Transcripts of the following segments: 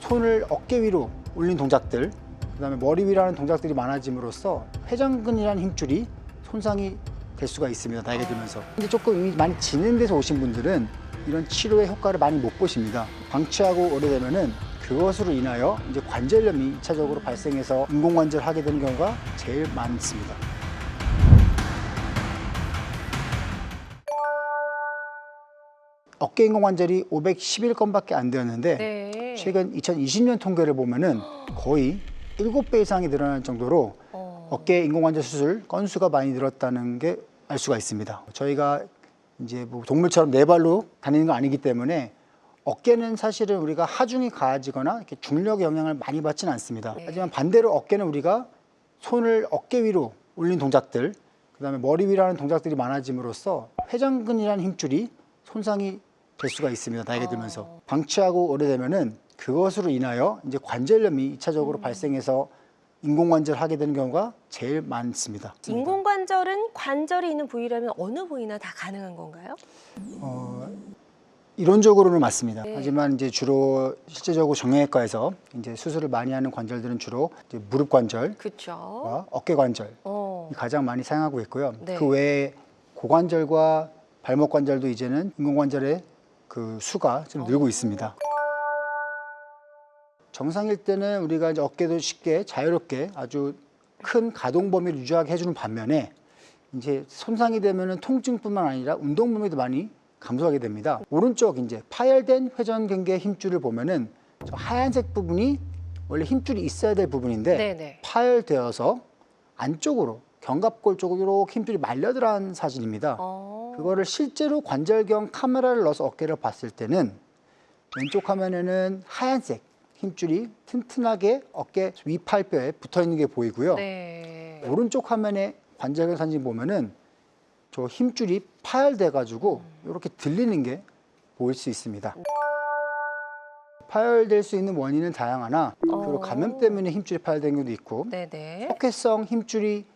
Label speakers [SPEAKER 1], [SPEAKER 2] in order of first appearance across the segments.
[SPEAKER 1] 손을 어깨 위로 올린 동작들, 그다음에 머리 위로 하는 동작들이 많아짐으로써 회전근이라는 힘줄이 손상이 될 수가 있습니다. 나이가 들면서. 근데 조금 이미 많이 진행돼서 오신 분들은 이런 치료의 효과를 많이 못 보십니다. 방치하고 오래되면은 그것으로 인하여 이제 관절염이 2차적으로 발생해서 인공관절을 하게 되는 경우가 제일 많습니다. 어깨 인공관절이 511건밖에 안 되었는데
[SPEAKER 2] 네.
[SPEAKER 1] 최근 2020년 통계를 보면은 거의 7배 이상이 늘어날 정도로 어깨 인공관절 수술 건수가 많이 늘었다는 게 알 수가 있습니다. 저희가 이제 뭐 동물처럼 네 발로 다니는 거 아니기 때문에 어깨는 사실은 우리가 하중이 가해지거나 이렇게 중력의 영향을 많이 받지는 않습니다.
[SPEAKER 2] 네.
[SPEAKER 1] 하지만 반대로 어깨는 우리가 손을 어깨 위로 올린 동작들, 그다음에 머리 위로 하는 동작들이 많아짐으로써 회전근이라는 힘줄이 손상이 될 수가 있습니다. 나이가 들면서. 방치하고 오래되면은 그것으로 인하여 이제 관절염이 2차적으로 발생해서 인공관절을 하게 되는 경우가 제일 많습니다.
[SPEAKER 2] 인공관절은 관절이 있는 부위라면 어느 부위나 다 가능한 건가요?
[SPEAKER 1] 이론적으로는 맞습니다.
[SPEAKER 2] 네.
[SPEAKER 1] 하지만 이제 주로 실제적으로 정형외과에서 이제 수술을 많이 하는 관절들은 주로 이제 무릎 관절과
[SPEAKER 2] 그렇죠.
[SPEAKER 1] 어깨 관절 가장 많이 사용하고 있고요.
[SPEAKER 2] 네.
[SPEAKER 1] 그 외에 고관절과 발목 관절도 이제는 인공관절의 그 수가 좀 늘고 있습니다. 정상일 때는 우리가 이제 어깨도 쉽게 자유롭게 아주 큰 가동 범위를 유지하게 해주는 반면에 이제 손상이 되면은 통증뿐만 아니라 운동 범위도 많이 감소하게 됩니다. 오른쪽 이제 파열된 회전근개 힘줄을 보면은 저 하얀색 부분이 원래 힘줄이 있어야 될 부분인데
[SPEAKER 2] 네네.
[SPEAKER 1] 파열되어서 안쪽으로 견갑골 쪽으로 이렇게 힘줄이 말려들어간 사진입니다. 그거를 실제로 관절경 카메라를 넣어서 어깨를 봤을 때는 왼쪽 화면에는 하얀색 힘줄이 튼튼하게 어깨 위팔뼈에 붙어 있는 게 보이고요.
[SPEAKER 2] 네.
[SPEAKER 1] 오른쪽 화면에 관절경 사진 보면은 저 힘줄이 파열돼 가지고 이렇게 들리는 게 보일 수 있습니다. 파열될 수 있는 원인은 다양하나 주로 감염 때문에 힘줄이 파열된 경우도 있고
[SPEAKER 2] 네네.
[SPEAKER 1] 석회성 힘줄이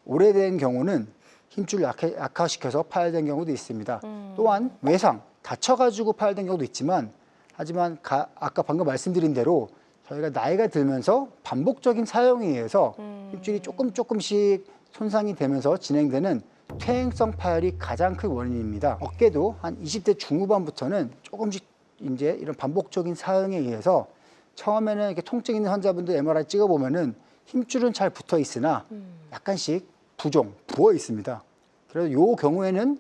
[SPEAKER 1] 오래된 경우는 힘줄을 약화시켜서 파열된 경우도 있습니다. 또한 외상, 다쳐가지고 파열된 경우도 있지만 하지만 아까 방금 말씀드린 대로 저희가 나이가 들면서 반복적인 사용에 의해서 힘줄이 조금씩 손상이 되면서 진행되는 퇴행성 파열이 가장 큰 원인입니다. 어깨도 한 20대 중후반부터는 조금씩 이제 이런 반복적인 사용에 의해서 처음에는 이렇게 통증 있는 환자분들 MRI 찍어보면은 힘줄은 잘 붙어 있으나 약간씩 부어 있습니다. 그래서 이 경우에는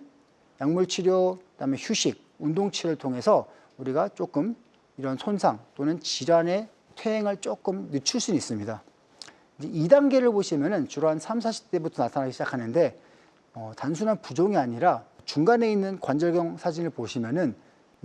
[SPEAKER 1] 약물 치료, 그다음에 휴식, 운동 치료를 통해서 우리가 조금 이런 손상 또는 질환의 퇴행을 조금 늦출 수는 있습니다. 이제 2단계를 보시면은 주로 한 3, 40대부터 나타나기 시작하는데 단순한 부종이 아니라 중간에 있는 관절경 사진을 보시면은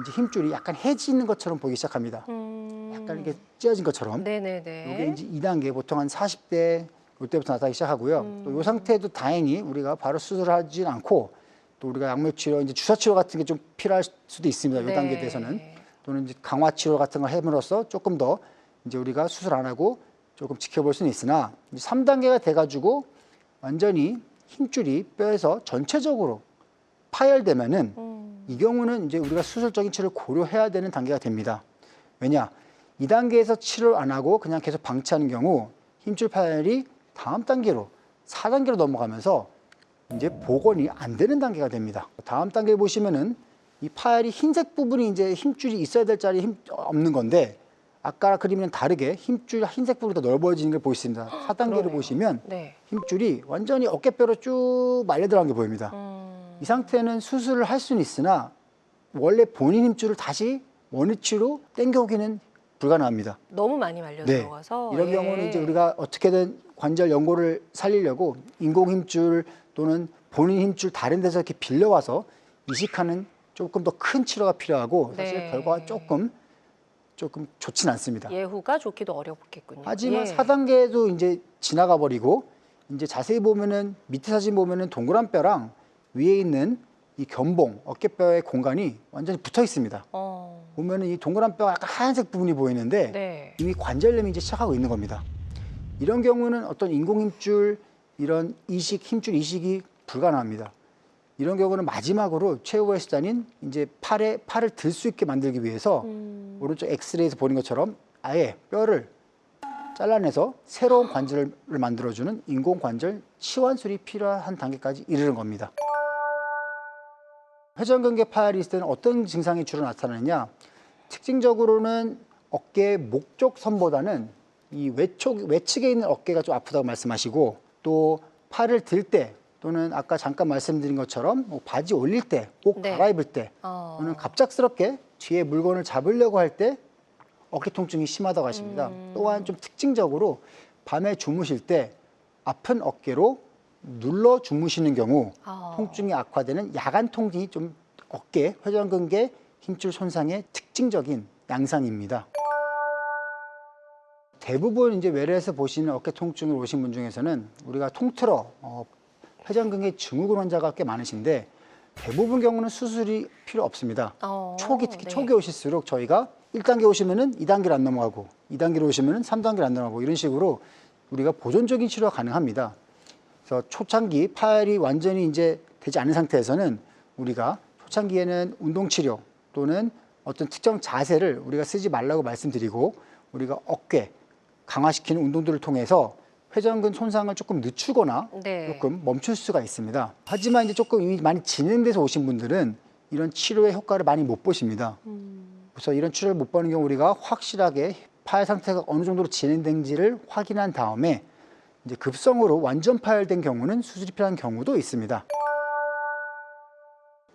[SPEAKER 1] 이제 힘줄이 약간 해지는 것처럼 보이기 시작합니다. 약간 이렇게 찢어진 것처럼.
[SPEAKER 2] 네네네.
[SPEAKER 1] 이게 이제 2단계 보통 한 40대 이때부터 나타나기 시작하고요. 또 이 상태에도 다행히 우리가 바로 수술하진 않고 또 우리가 약물 치료, 이제 주사 치료 같은 게 좀 필요할 수도 있습니다. 이 단계에 대해서는 또는 이제 강화 치료 같은 걸 해봄으로써 조금 더 이제 우리가 수술 안 하고 조금 지켜볼 수는 있으나 3단계가 돼가지고 완전히 힘줄이 뼈에서 전체적으로 파열되면은 이 경우는 이제 우리가 수술적인 치료를 고려해야 되는 단계가 됩니다. 왜냐? 2단계에서 치료를 안 하고 그냥 계속 방치하는 경우 힘줄 파열이 다음 단계로 4단계로 넘어가면서 이제 복원이 안 되는 단계가 됩니다. 다음 단계 보시면은 이 파열이 흰색 부분이 이제 힘줄이 있어야 될 자리에 없는 건데 아까 그림이랑 다르게 힘줄 흰색 부분이 더 넓어지는 걸 보이십니다. 4단계를 보시면
[SPEAKER 2] 네.
[SPEAKER 1] 힘줄이 완전히 어깨뼈로 쭉 말려 들어간 게 보입니다. 이 상태는 수술을 할 수는 있으나 원래 본인 힘줄을 다시 원위치로 당겨오기는 불가능합니다.
[SPEAKER 2] 너무 많이 말려
[SPEAKER 1] 네.
[SPEAKER 2] 들어가서
[SPEAKER 1] 이런 경우는 이제 우리가 어떻게든 관절 연골을 살리려고 인공 힘줄 또는 본인 힘줄 다른 데서 이렇게 빌려와서 이식하는 조금 더 큰 치료가 필요하고 사실
[SPEAKER 2] 네.
[SPEAKER 1] 결과가 조금 좋진 않습니다.
[SPEAKER 2] 예후가 좋기도 어렵겠군요.
[SPEAKER 1] 하지만 4단계도 이제 지나가 버리고 이제 자세히 보면은 밑에 사진 보면은 동그란 뼈랑 위에 있는 이 견봉 어깨뼈의 공간이 완전히 붙어 있습니다. 보면은 이 동그란 뼈가 약간 하얀색 부분이 보이는데
[SPEAKER 2] 네.
[SPEAKER 1] 이미 관절염이 이제 시작하고 있는 겁니다. 이런 경우는 어떤 인공힘줄 이런 힘줄 이식이 불가능합니다. 이런 경우는 마지막으로 최후의 수단인 이제 팔을 들 수 있게 만들기 위해서 오른쪽 엑스레이에서 보는 것처럼 아예 뼈를 잘라내서 새로운 관절을 만들어주는 인공관절 치환술이 필요한 단계까지 이르는 겁니다. 회전근개 파열이 있을 때는 어떤 증상이 주로 나타나느냐? 특징적으로는 어깨의 목쪽 선보다는 이 외측에 있는 어깨가 좀 아프다고 말씀하시고, 또 팔을 들 때 또는 아까 잠깐 말씀드린 것처럼 뭐 바지 올릴 때, 옷
[SPEAKER 2] 네.
[SPEAKER 1] 갈아입을 때, 또는 갑작스럽게 뒤에 물건을 잡으려고 할 때 어깨 통증이 심하다고 하십니다. 또한 좀 특징적으로 밤에 주무실 때 아픈 어깨로 눌러 주무시는 경우 통증이 악화되는 야간 통증이 좀 어깨, 회전근개 힘줄 손상의 특징적인 양상입니다. 대부분 이제 외래에서 보시는 어깨 통증을 오신 분 중에서는 우리가 통틀어 회전근개 증후군 환자가 꽤 많으신데, 대부분 경우는 수술이 필요 없습니다. 초기, 특히
[SPEAKER 2] 네.
[SPEAKER 1] 초기 오실수록 저희가 1단계 오시면은 2단계를 안 넘어가고 2단계로 오시면은 3단계를 안 넘어가고 이런 식으로 우리가 보존적인 치료가 가능합니다. 그래서 초창기 파열이 완전히 이제 되지 않은 상태에서는 우리가 초창기에는 운동치료 또는 어떤 특정 자세를 우리가 쓰지 말라고 말씀드리고, 우리가 어깨 강화시키는 운동들을 통해서 회전근 손상을 조금 늦추거나
[SPEAKER 2] 네.
[SPEAKER 1] 조금 멈출 수가 있습니다. 하지만 이제 조금 이미 많이 진행돼서 오신 분들은 이런 치료의 효과를 많이 못 보십니다. 그래서 이런 치료를 못 보는 경우 우리가 확실하게 파열 상태가 어느 정도로 진행된지를 확인한 다음에 이제 급성으로 완전 파열된 경우는 수술이 필요한 경우도 있습니다.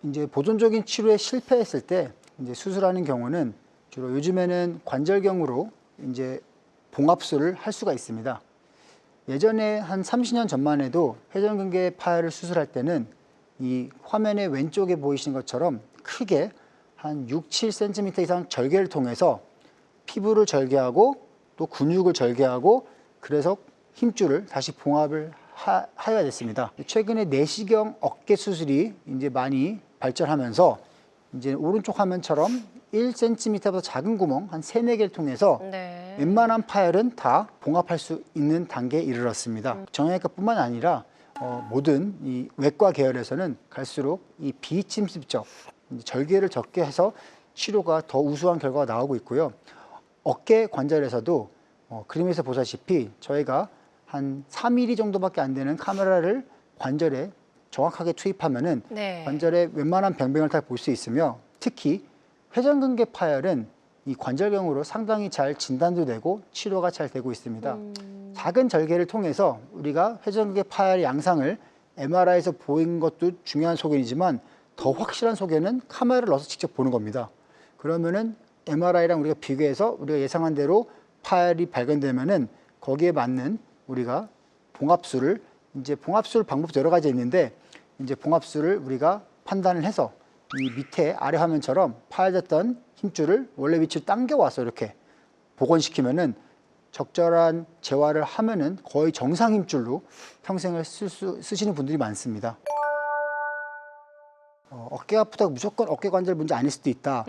[SPEAKER 1] 이제 보존적인 치료에 실패했을 때 이제 수술하는 경우는 주로 요즘에는 관절경으로 이제 봉합술을 할 수가 있습니다. 예전에 한 30년 전만 해도 회전근개 파열을 수술할 때는 이 화면의 왼쪽에 보이시는 것처럼 크게 한 6, 7cm 이상 절개를 통해서 피부를 절개하고 또 근육을 절개하고, 그래서 힘줄을 다시 봉합을 하여야 됐습니다. 최근에 내시경 어깨 수술이 이제 많이 발전하면서 이제 오른쪽 화면처럼 1cm보다 작은 구멍 한 3, 4개를 통해서
[SPEAKER 2] 네.
[SPEAKER 1] 웬만한 파열은 다 봉합할 수 있는 단계에 이르렀습니다. 정형외과뿐만 아니라 모든 이 외과 계열에서는 갈수록 이 비침습적 절개를 적게 해서 치료가 더 우수한 결과가 나오고 있고요. 어깨 관절에서도 그림에서 보다시피 저희가 한 3mm 정도밖에 안 되는 카메라를 관절에 정확하게 투입하면은
[SPEAKER 2] 네.
[SPEAKER 1] 관절의 웬만한 병변을 다 볼 수 있으며, 특히 회전근개 파열은 이 관절경으로 상당히 잘 진단도 되고 치료가 잘 되고 있습니다. 작은 절개를 통해서 우리가 회전근개 파열의 양상을 MRI에서 보인 것도 중요한 소견이지만, 더 확실한 소견은 카메라를 넣어서 직접 보는 겁니다. 그러면은 MRI랑 우리가 비교해서 우리가 예상한 대로 파열이 발견되면은 거기에 맞는 우리가 봉합술을, 이제 봉합술 방법도 여러 가지 있는데, 이제 봉합술을 우리가 판단을 해서 이 밑에 아래 화면처럼 파열됐던 힘줄을 원래 위치로 당겨와서 이렇게 복원시키면은 적절한 재활을 하면은 거의 정상 힘줄로 평생을 쓰시는 분들이 많습니다. 어깨가 아프다고 무조건 어깨 관절 문제 아닐 수도 있다.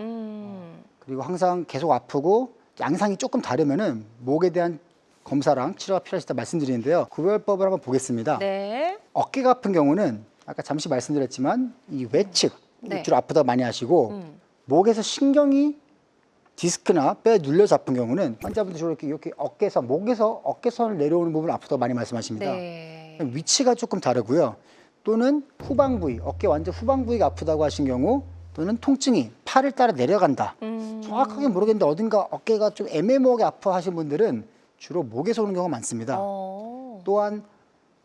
[SPEAKER 1] 그리고 항상 계속 아프고 양상이 조금 다르면은 목에 대한 검사랑 치료가 필요하시다 말씀드리는데요. 구별법을 한번 보겠습니다.
[SPEAKER 2] 네.
[SPEAKER 1] 어깨가 아픈 경우는 아까 잠시 말씀드렸지만 이 외측
[SPEAKER 2] 네.
[SPEAKER 1] 주로 아프다 많이 하시고, 목에서 신경이 디스크나 뼈에 눌려서 아픈 경우는 환자분들 주로 이렇게 어깨선, 목에서 어깨선을 내려오는 부분 아프다고 많이 말씀하십니다.
[SPEAKER 2] 네.
[SPEAKER 1] 위치가 조금 다르고요. 또는 후방 부위, 어깨 완전 후방 부위가 아프다고 하신 경우, 또는 통증이 팔을 따라 내려간다. 정확하게 모르겠는데 어딘가 어깨가 좀 애매모호하게 아파하신 분들은 주로 목에서 오는 경우가 많습니다. 또한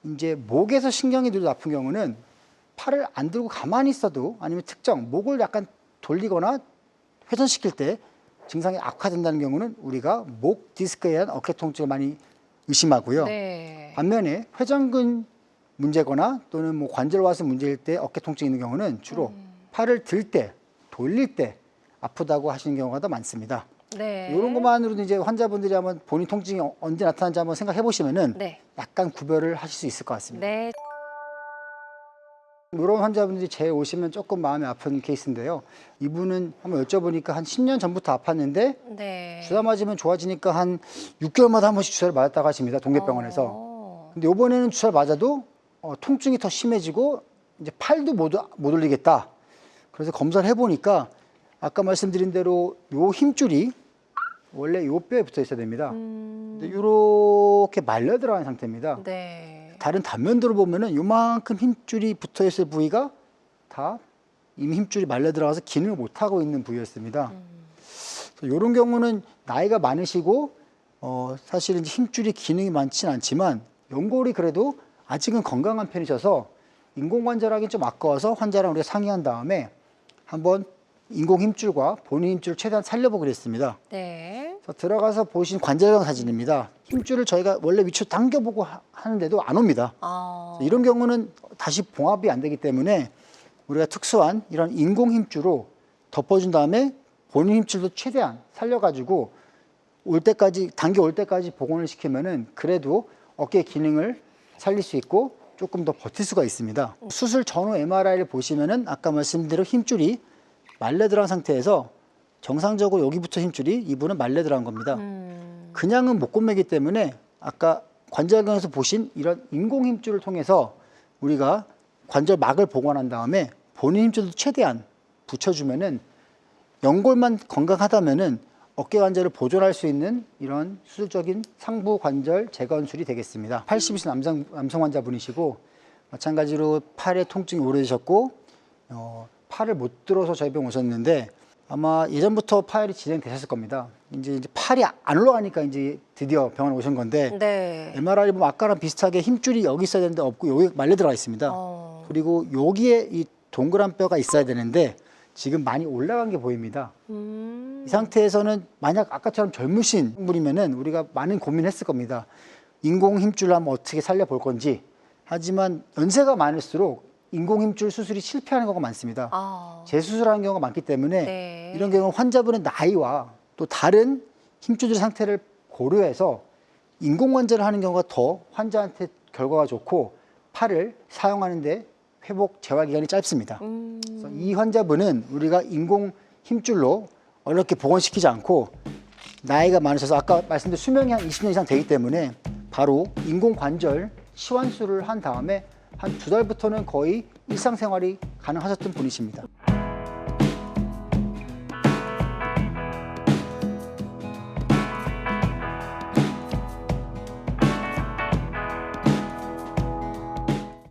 [SPEAKER 1] 이제 목에서 신경이 들려 아픈 경우는 팔을 안 들고 가만히 있어도, 아니면 특정 목을 약간 돌리거나 회전시킬 때 증상이 악화된다는 경우는 우리가 목 디스크에 의한 어깨 통증을 많이 의심하고요.
[SPEAKER 2] 네.
[SPEAKER 1] 반면에 회전근 문제거나 또는 뭐 관절 와서 문제일 때 어깨 통증이 있는 경우는 주로 팔을 들 때, 돌릴 때 아프다고 하시는 경우가 더 많습니다.
[SPEAKER 2] 네.
[SPEAKER 1] 이런 것만으로도 이제 환자분들이 한번 본인 통증이 언제 나타나는지 한번 생각해 보시면은
[SPEAKER 2] 네.
[SPEAKER 1] 약간 구별을 하실 수 있을 것 같습니다.
[SPEAKER 2] 네.
[SPEAKER 1] 이런 환자분들이 제 오시면 조금 마음이 아픈 케이스인데요. 이분은 한번 여쭤보니까 한 10년 전부터 아팠는데
[SPEAKER 2] 네.
[SPEAKER 1] 주사 맞으면 좋아지니까 한 6개월마다 한 번씩 주사를 맞았다고 하십니다. 동대병원에서. 근데 이번에는 주사를 맞아도 통증이 더 심해지고 이제 팔도 못 올리겠다. 그래서 검사를 해보니까 아까 말씀드린 대로 요 힘줄이 원래 요 뼈에 붙어 있어야 됩니다. 근데 이렇게 말려 들어간 상태입니다.
[SPEAKER 2] 네.
[SPEAKER 1] 다른 단면도를 보면은 요만큼 힘줄이 붙어 있을 부위가 다 이미 힘줄이 말려 들어가서 기능을 못 하고 있는 부위였습니다. 이런 경우는 나이가 많으시고 사실은 이제 힘줄이 기능이 많지는 않지만 연골이 그래도 아직은 건강한 편이셔서 인공관절하기 좀 아까워서 환자랑 우리가 상의한 다음에 한번 인공 힘줄과 본인 힘줄을 최대한 살려보기로 했습니다.
[SPEAKER 2] 네.
[SPEAKER 1] 그래서 들어가서 보신 관절경 사진입니다. 힘줄을 저희가 원래 위로 당겨보고 하는데도 안 옵니다.
[SPEAKER 2] 아.
[SPEAKER 1] 이런 경우는 다시 봉합이 안 되기 때문에 우리가 특수한 이런 인공 힘줄로 덮어준 다음에 본인 힘줄도 최대한 살려가지고 올 때까지 당겨 올 때까지 복원을 시키면은 그래도 어깨 기능을 살릴 수 있고 조금 더 버틸 수가 있습니다. 수술 전후 MRI를 보시면은 아까 말씀드린 힘줄이 말려 들어간 상태에서 정상적으로 여기부터 힘줄이 이분은 말려 들어간 겁니다. 그냥은 못 곤매기 때문에 아까 관절경에서 보신 이런 인공 힘줄을 통해서 우리가 관절막을 복원한 다음에 본인 힘줄도 최대한 붙여주면은 연골만 건강하다면은 어깨 관절을 보존할 수 있는 이런 수술적인 상부 관절 재건술이 되겠습니다. 80이신 남성 환자분이시고 마찬가지로 팔에 통증이 오래되셨고 팔을 못 들어서 저희 병 오셨는데 아마 예전부터 파열이 진행되셨을 겁니다. 이제 팔이 안 올라가니까 이제 드디어 병원에 오신 건데
[SPEAKER 2] 네.
[SPEAKER 1] MRI 보면 아까랑 비슷하게 힘줄이 여기 있어야 되는데 없고 여기 말려 들어가 있습니다. 그리고 여기에 이 동그란 뼈가 있어야 되는데 지금 많이 올라간 게 보입니다. 이 상태에서는 만약 아까처럼 젊으신 분이면은 우리가 많은 고민했을 겁니다. 인공 힘줄로 한번 어떻게 살려볼 건지. 하지만 연세가 많을수록 인공 힘줄 수술이 실패하는 경우가 많습니다. 재수술하는 경우가 많기 때문에
[SPEAKER 2] 네.
[SPEAKER 1] 이런 경우 환자분의 나이와 또 다른 힘줄의 상태를 고려해서 인공관절을 하는 경우가 더 환자한테 결과가 좋고 팔을 사용하는데 회복 재활 기간이 짧습니다. 그래서 이 환자분은 우리가 인공 힘줄로 어렵게 복원시키지 않고 나이가 많으셔서 아까 말씀드린 수명이 한 20년 이상 되기 때문에 바로 인공관절 시환술을 한 다음에 한 2달부터는 거의 일상생활이 가능하셨던 분이십니다.